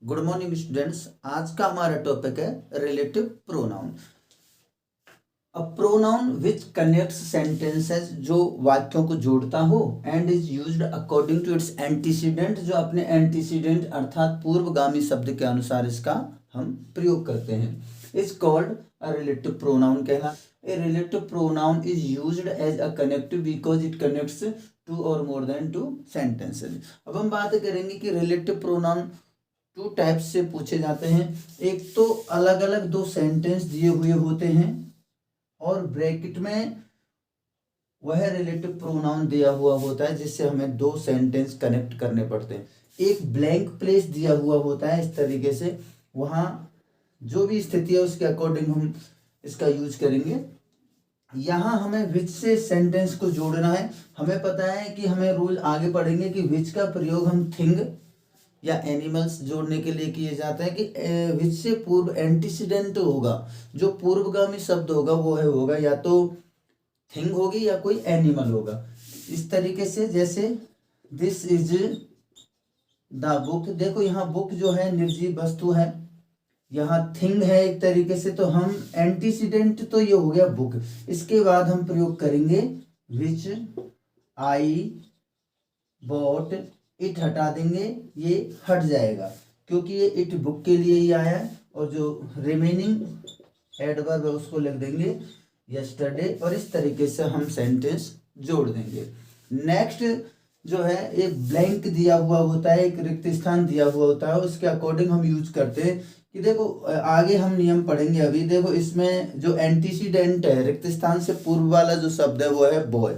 Good morning students. आज का हमारा टॉपिक है relative pronoun. A pronoun which connects sentences, जो वाक्यों को जोड़ता हो, and is used according to its antecedent, जो अपने एंटीसीडेंट अर्थात पूर्वगामी शब्द के अनुसार इसका हम प्रयोग करते हैं, is called a relative pronoun कहला। A relative pronoun is used as a connective because it connects two or more then two sentences. अब हम बात करेंगे कि रिलेटिव प्रोनाउन टू टाइप्स से पूछे जाते हैं। एक तो अलग अलग दो सेंटेंस दिए हुए होते हैं और ब्रैकेट में वह रिलेटिव प्रोनाउन दिया हुआ होता है जिससे हमें दो सेंटेंस कनेक्ट करने पड़ते हैं। एक ब्लैंक प्लेस दिया हुआ होता है इस तरीके से, वहाँ जो भी स्थिति है उसके अकॉर्डिंग हम इसका यूज करेंगे। यहाँ हमें विच से सेंटेंस को जोड़ना है। हमें पता है कि हमें रूल आगे पढ़ेंगे कि विच का प्रयोग हम थिंग या एनिमल्स जोड़ने के लिए किए जाते हैं कि विच से पूर्व एंटीसीडेंट होगा, जो पूर्वगामी शब्द होगा वो है होगा या तो थिंग होगी या कोई एनिमल होगा। इस तरीके से जैसे दिस इज द बुक, देखो यहाँ बुक जो है निर्जीव वस्तु है, यहाँ थिंग है एक तरीके से, तो हम एंटीसीडेंट तो ये हो गया बुक। इसके बाद हम प्रयोग करेंगे विच आई बॉट, इट हटा देंगे, ये हट जाएगा क्योंकि ये इट बुक के लिए ही आया है, और जो रिमेनिंग एडवर्ब है उसको लिख देंगे यस्टरडे, और इस तरीके से हम सेंटेंस जोड़ देंगे। नेक्स्ट जो है एक ब्लैंक दिया हुआ होता है, एक रिक्त स्थान दिया हुआ होता है, उसके अकॉर्डिंग हम यूज करते हैं कि देखो आगे हम नियम पढ़ेंगे अभी। देखो इसमें जो एंटीसीडेंट है, रिक्त स्थान से पूर्व वाला जो शब्द है वो है बॉय,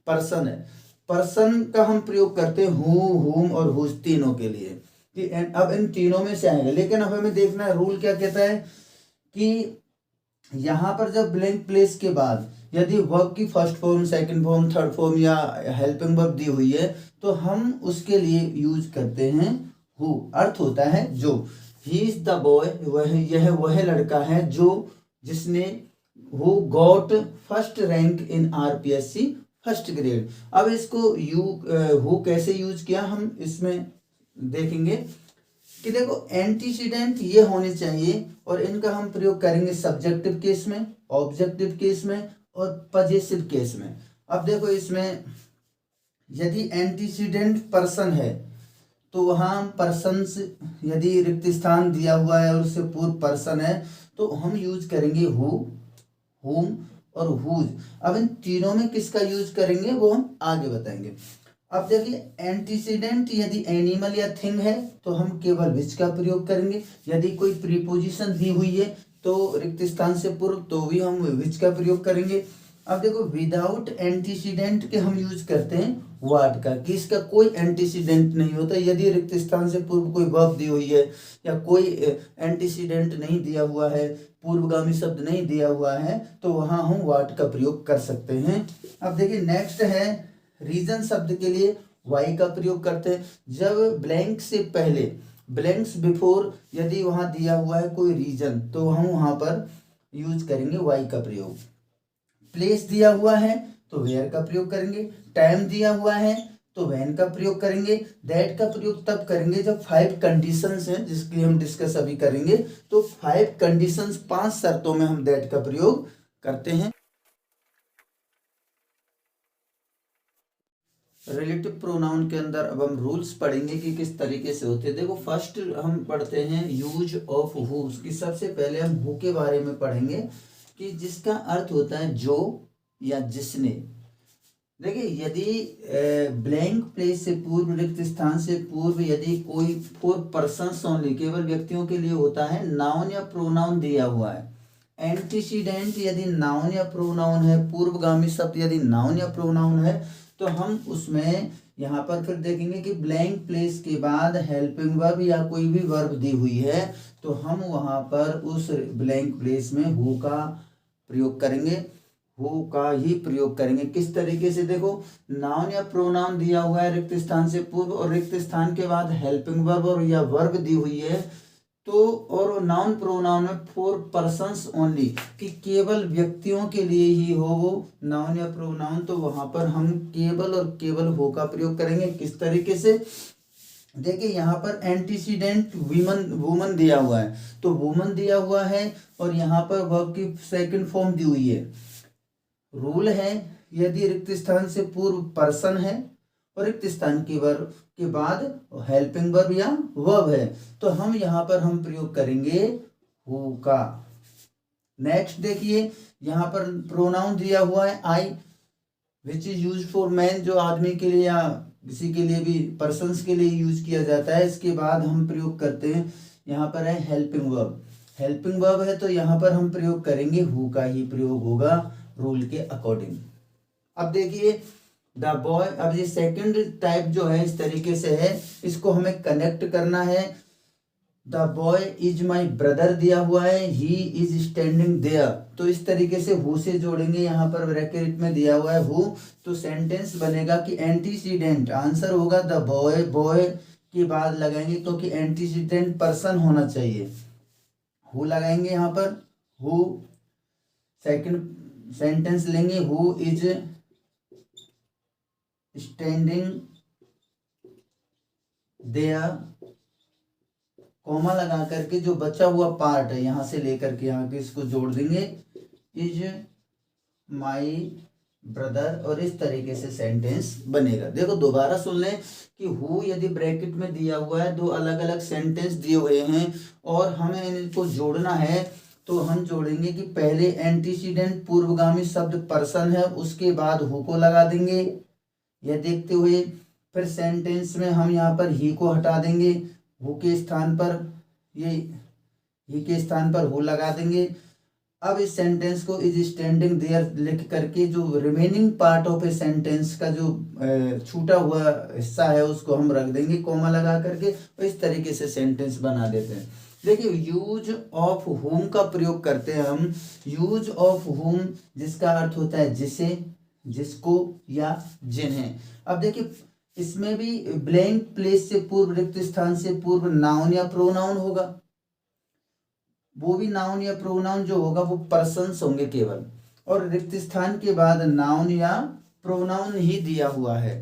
पर्सन है। पर्सन का हम प्रयोग करते हैं हु, हुम और हुज तीनों के लिए कि अब इन तीनों में से आएगा। लेकिन अब हमें देखना है रूल क्या कहता है कि यहाँ पर जब ब्लैंक प्लेस के बाद यदि वर्ब की first form, second form, third form या हेल्पिंग वर्ब दी हुई है तो हम उसके लिए यूज करते हैं हु। अर्थ होता है जो। ही इज द बॉय, वह लड़का है जो जिसने who got first rank in RPSC first grade. अब इसको हु कैसे यूज किया हम इसमें देखेंगे कि देखो एंटीसीडेंट ये होने चाहिए और इनका हम प्रयोग करेंगे सब्जेक्टिव केस में, ऑब्जेक्टिव केस में और पजेसिव केस में। अब देखो इसमें यदि एंटीसीडेंट पर्सन है तो वहाँ पर्सन से, यदि रिक्त स्थान दिया हुआ है और उससे पूर्व पर्सन है तो हम यूज करेंगे हु, हुम और हुज। अब इन तीनों में किसका यूज करेंगे वो हम आगे बताएंगे। अब देखिए एंटीसीडेंट यदि एनिमल या थिंग है तो हम केवल विच का प्रयोग करेंगे। यदि कोई प्रीपोजिशन दी हुई है तो रिक्त स्थान से पूर्व तो भी हम विच का प्रयोग करेंगे। अब देखो विदाउट एंटीसीडेंट के हम यूज करते हैं व्हाट का, कि इसका कोई एंटीसीडेंट नहीं होता। यदि रिक्त स्थान से पूर्व कोई वर्ब दी हुई है या कोई एंटीसीडेंट नहीं दिया हुआ है, पूर्वगामी शब्द नहीं दिया हुआ है, तो वहां हम व्हाट का प्रयोग कर सकते हैं। अब देखिए नेक्स्ट है रीजन शब्द के लिए वाई का प्रयोग करते हैं। जब ब्लैंक से पहले, ब्लैंक्स बिफोर यदि वहां दिया हुआ है कोई रीजन तो हम वहां पर यूज करेंगे वाई का प्रयोग। प्लेस दिया हुआ है तो वेयर का प्रयोग करेंगे। टाइम दिया हुआ है तो व्हेन का प्रयोग करेंगे। दैट का प्रयोग तब करेंगे जब 5 कंडीशंस हैं जिसकी हम डिस्कस अभी करेंगे। तो 5 कंडीशंस, 5 शर्तों में हम दैट का प्रयोग करते हैं। रिलेटिव प्रोनाउन के अंदर अब हम रूल्स पढ़ेंगे कि किस तरीके से होते हैं। देखो फर्स्ट हम पढ़ते हैं यूज ऑफ हु। की सबसे पहले हम हु के बारे में पढ़ेंगे कि जिसका अर्थ होता है जो या जिसने। देखिए यदि ब्लैंक प्लेस से पूर्व, रिक्त स्थान से पूर्व यदि कोई फॉर पर्सन्स ओनली, केवल व्यक्तियों के लिए होता है, नाउन या प्रोनाउन दिया हुआ है। एंटीसीडेंट यदि नाउन या प्रोनाउन है, पूर्वगामी शब्द यदि नाउन या प्रोनाउन है तो हम उसमें यहाँ पर फिर देखेंगे कि ब्लैंक प्लेस के बाद हेल्पिंग वर्ब या कोई भी वर्ब दी हुई है तो हम वहाँ पर उस ब्लैंक प्लेस में हु का प्रयोग करेंगे, हु का ही प्रयोग करेंगे। किस तरीके से, देखो नाउन या प्रोनाउन दिया हुआ है रिक्त स्थान से पूर्व और रिक्त स्थान के बाद हेल्पिंग वर्ब और या वर्ब दी हुई है तो, और नाउन प्रोनाउन में फॉर पर्सन्स ओनली, कि केवल व्यक्तियों के लिए ही हो वो नाउन या प्रोनाउन, तो वहां पर हम केवल और केवल हो का प्रयोग करेंगे। किस तरीके से, देखिए यहाँ पर एंटीसीडेंट वुमन दिया हुआ है, तो वुमन दिया हुआ है और यहाँ पर वर्ब की सेकंड फॉर्म दी हुई है। रूल है यदि रिक्त स्थान से पूर्व पर्सन है और रिक्त स्थान के वर्ब के बाद हेल्पिंग वर्ब या वर्ब है, तो हम यहाँ पर हम प्रयोग करेंगे हु का। नेक्स्ट देखिए यहाँ पर प्रोनाउन दिया हुआ है I, which is use for man, जो आदमी के लिए या किसी के लिए भी पर्सन्स के लिए यूज किया जाता है। इसके बाद हम प्रयोग करते हैं, यहाँ पर है हेल्पिंग वर्ब। हेल्पिंग वर्ब है तो यहाँ पर हम प्रयोग करेंगे हु का ही प्रयोग होगा रूल के अकॉर्डिंग। अब देखिए द बॉय, अब ये सेकंड टाइप जो है इस तरीके से है, इसको हमें कनेक्ट करना है। The boy is my brother दिया हुआ है, ही इज स्टैंडिंग देयर, तो इस तरीके से हु से जोड़ेंगे। यहाँ पर ब्रैकेट में दिया हुआ है हु, तो सेंटेंस बनेगा कि एंटीसीडेंट, आंसर होगा द बॉय, बॉय के बाद लगाएंगे क्योंकि एंटीसीडेंट पर्सन होना चाहिए, हु लगाएंगे यहाँ पर हु। सेकंड सेंटेंस लेंगे who is standing there, comma लगा करके जो बचा हुआ पार्ट है यहाँ से लेकर के यहाँ के इसको जोड़ देंगे, इज माई ब्रदर, और इस तरीके से सेंटेंस बनेगा। देखो दोबारा सुन लें कि हु यदि ब्रैकेट में दिया हुआ है, दो अलग अलग सेंटेंस दिए हुए हैं और हमें इनको जोड़ना है, तो हम जोड़ेंगे कि पहले एंटीसीडेंट पूर्वगामी शब्द पर्सन है, उसके बाद हु को लगा देंगे यह देखते हुए। फिर सेंटेंस में हम यहाँ पर ही को हटा देंगे, हु के स्थान पर ये ही के स्थान पर हु लगा देंगे। अब इस सेंटेंस को इज स्टैंडिंग देयर लिख करके जो remaining part of a sentence का जो छूटा हुआ हिस्सा है उसको हम रख देंगे कॉमा लगा करके, और इस तरीके से सेंटेंस बना देते हैं। देखिए यूज ऑफ हुम का प्रयोग करते हैं हम। यूज ऑफ हुम जिसका अर्थ होता है जिसे, जिसको या जिन्हें। अब देखिए इसमें भी ब्लैंक प्लेस से पूर्व, रिक्त स्थान से पूर्व नाउन या प्रोनाउन होगा, वो भी नाउन या प्रोनाउन जो होगा वो पर्सन्स होंगे केवल, और रिक्त स्थान के बाद नाउन या प्रोनाउन ही दिया हुआ है।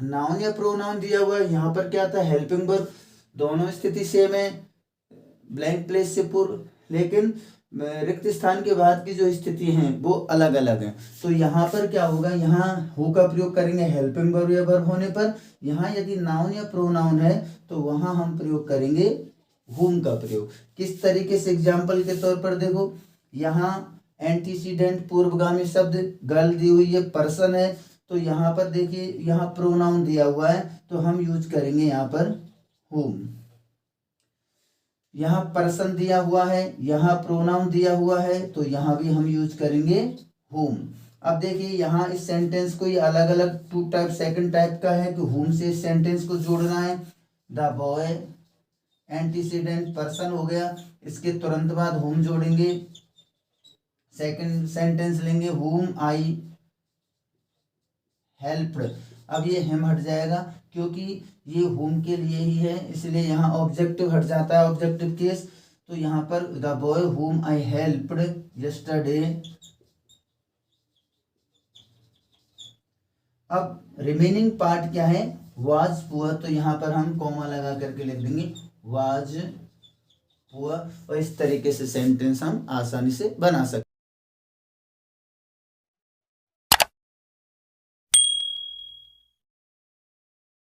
नाउन या प्रोनाउन दिया हुआ है, यहाँ पर क्या था हेल्पिंग वर्ब, दोनों स्थिति सेम है ब्लैंक प्लेस से पूर्व, लेकिन रिक्त स्थान के बाद की जो स्थिति हैं वो अलग अलग हैं। तो यहाँ पर क्या होगा, यहाँ हु का प्रयोग करेंगे हेल्पिंग वर्ब या वर्ब होने पर। यहाँ यदि नाउन या प्रोनाउन है तो वहाँ हम प्रयोग करेंगे हुम का प्रयोग। किस तरीके से, एग्जाम्पल के तौर पर देखो, यहाँ एंटीसीडेंट पूर्वगामी शब्द गर्ल दी हुई है, पर्सन है, तो यहाँ पर देखिए यहाँ प्रोनाउन दिया हुआ है तो हम यूज करेंगे यहाँ पर हुम। यहाँ पर्सन दिया हुआ है, यहाँ प्रोनाउन दिया हुआ है, तो यहाँ भी हम यूज करेंगे हुम। अब देखिए यहाँ इस सेंटेंस को ये अलग अलग टू टाइप, सेकंड टाइप का है कि हुम से इस सेंटेंस को जोड़ना है। द बॉय एंटीसीडेंट पर्सन हो गया, इसके तुरंत बाद हुम जोड़ेंगे। सेकंड सेंटेंस लेंगे हुम आई हेल्प्ड, अब ये हिम हट जाएगा क्योंकि ये हुम के लिए ही है, इसलिए यहाँ ऑब्जेक्टिव हट जाता है, ऑब्जेक्टिव केस। तो यहाँ पर द बॉय हुम आई हेल्प्ड यस्टरडे। अब रिमेनिंग पार्ट क्या है, वाज पुअर, तो यहाँ पर हम कॉमा लगा करके लिख देंगे वाज पुअर, और इस तरीके से सेंटेंस हम आसानी से बना सकते हैं।